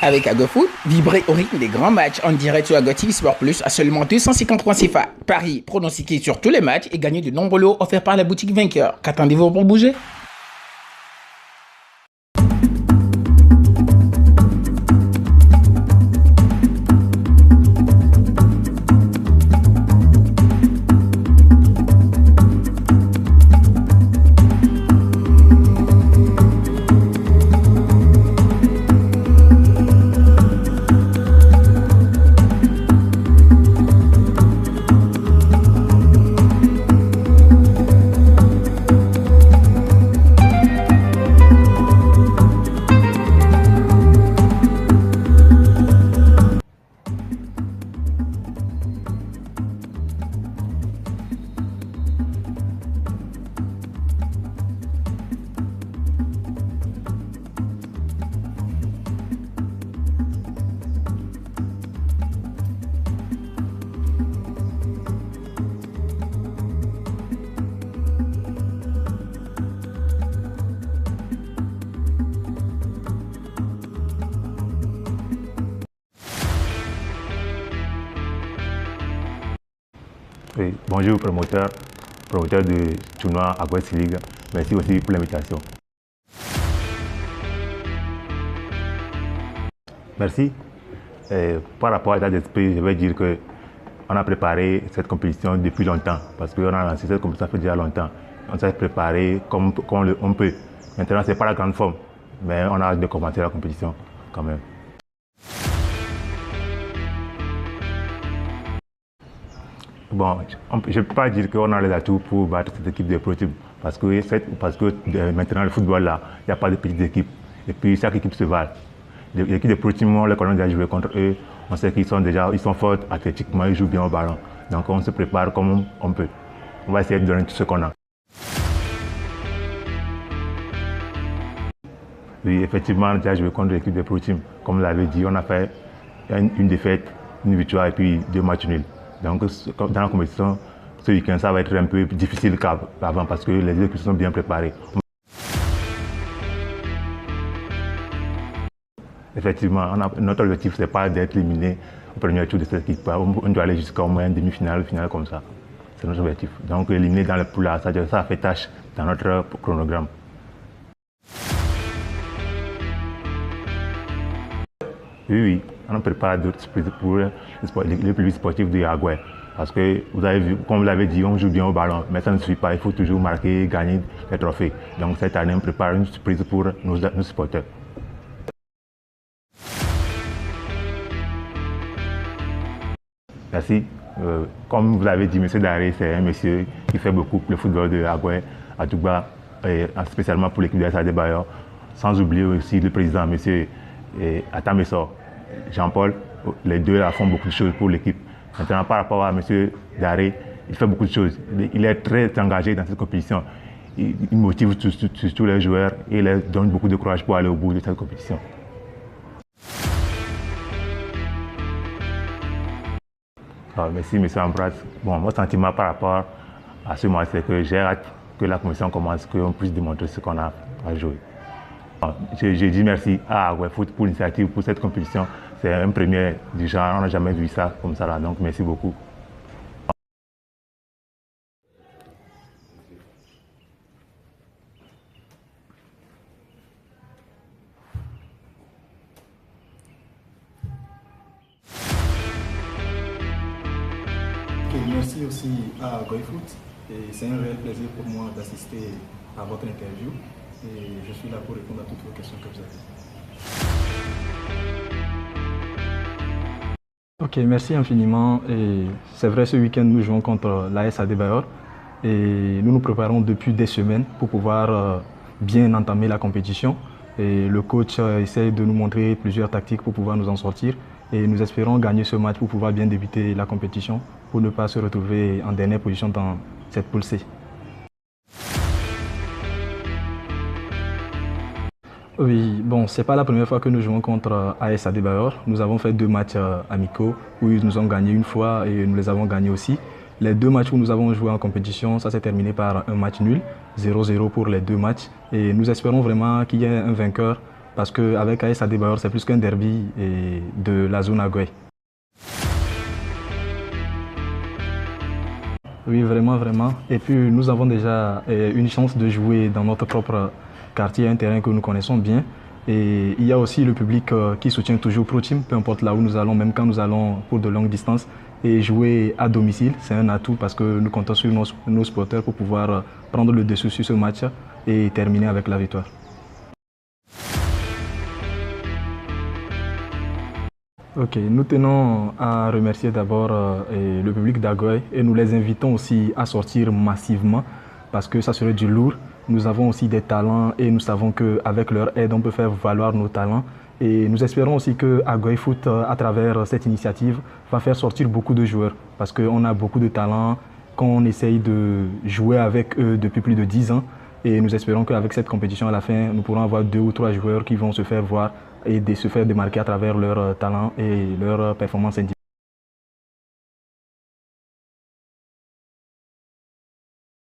Avec AgoFoot, vibrez au rythme des grands matchs en direct sur AgoTV Sport Plus à seulement 253 CFA. Paris, pronostiquez sur tous les matchs et gagnez de nombreux lots offerts par la boutique vainqueur. Qu'attendez-vous pour bouger? Oui, bonjour promoteur du tournoi Agues League. Merci aussi pour l'invitation. Merci. Par rapport à l'état d'esprit, je vais dire qu'on a préparé cette compétition depuis longtemps parce qu'on a lancé cette compétition fait déjà longtemps. On s'est préparé comme on peut. Maintenant, ce n'est pas la grande forme, mais on a hâte de commencer la compétition quand même. Bon, je ne peux pas dire qu'on a les atouts pour battre cette équipe de ProTeam parce que maintenant le football là, il n'y a pas de petites équipes et puis chaque équipe se va. L'équipe de ProTeam, on les connaît déjà jouer contre eux, on sait qu'ils sont forts athlétiquement, ils jouent bien au ballon. Donc on se prépare comme on peut. On va essayer de donner tout ce qu'on a. Oui, effectivement, on a déjà joué contre l'équipe de ProTeam. Comme vous l'avez dit, on a fait une défaite, une victoire et puis 2 matchs nuls. Donc, dans la compétition, ce week-end, ça va être un peu difficile qu'avant parce que les équipes sont bien préparées. Effectivement, notre objectif, ce n'est pas d'être éliminé au premier tour de cette équipe. On doit aller jusqu'à au moins une demi-finale, finale comme ça. C'est notre objectif. Donc, éliminer dans le pool, ça fait tâche dans notre chronogramme. Oui, on prépare d'autres surprises pour les publics sportifs de Yagué. Parce que vous avez vu, comme vous l'avez dit, on joue bien au ballon, mais ça ne suffit pas, il faut toujours marquer, gagner les trophées. Donc cette année, on prépare une surprise pour nos supporters. Merci. Comme vous l'avez dit, M. Daré, c'est un monsieur qui fait beaucoup pour le football de Yagué, à Touba, et spécialement pour l'équipe de SAD Bayor. Sans oublier aussi le président, M. Atamessor, Jean-Paul, les deux là, font beaucoup de choses pour l'équipe. Maintenant, par rapport à M. Daré, il fait beaucoup de choses. Il est très engagé dans cette compétition. Il motive tous les joueurs et il leur donne beaucoup de courage pour aller au bout de cette compétition. Merci, M. Ambras. Bon, mon sentiment par rapport à ce match, c'est que j'ai hâte que la compétition commence, qu'on puisse démontrer ce qu'on a à jouer. Je dis merci à AgoFoot pour l'initiative, pour cette compétition. C'est un premier du genre, on n'a jamais vu ça comme ça là, donc merci beaucoup. Merci aussi à AgoFoot. C'est un réel plaisir pour moi d'assister à votre interview et je suis là pour répondre à toutes vos questions que vous avez. Ok, merci infiniment. C'est vrai, ce week-end, nous jouons contre l'AS Adebayor et nous nous préparons depuis des semaines pour pouvoir bien entamer la compétition. Et le coach essaie de nous montrer plusieurs tactiques pour pouvoir nous en sortir et nous espérons gagner ce match pour pouvoir bien débuter la compétition pour ne pas se retrouver en dernière position dans cette poule C. Oui, bon, c'est pas la première fois que nous jouons contre AS Adebayor. Nous avons fait 2 matchs amicaux où ils nous ont gagné une fois et nous les avons gagnés aussi. Les 2 matchs où nous avons joué en compétition, ça s'est terminé par un match nul, 0-0 pour les 2 matchs. Et nous espérons vraiment qu'il y ait un vainqueur parce qu'avec AS Adebayor, c'est plus qu'un derby de la zone Aguay. Oui, vraiment, vraiment. Et puis, nous avons déjà une chance de jouer dans notre propre quartier, un terrain que nous connaissons bien. Et il y a aussi le public qui soutient toujours ProTeam, peu importe là où nous allons, même quand nous allons pour de longues distances. Et jouer à domicile, c'est un atout parce que nous comptons sur nos supporters pour pouvoir prendre le dessus sur ce match et terminer avec la victoire. Ok, nous tenons à remercier d'abord le public d'Aguay et nous les invitons aussi à sortir massivement parce que ça serait du lourd. Nous avons aussi des talents et nous savons qu'avec leur aide, on peut faire valoir nos talents. Et nous espérons aussi que Aguay Foot, à travers cette initiative, va faire sortir beaucoup de joueurs parce qu'on a beaucoup de talents qu'on essaye de jouer avec eux depuis plus de 10 ans. Et nous espérons qu'avec cette compétition, à la fin, nous pourrons avoir 2 ou 3 joueurs qui vont se faire voir et se faire démarquer à travers leur talent et leur performance individuelle.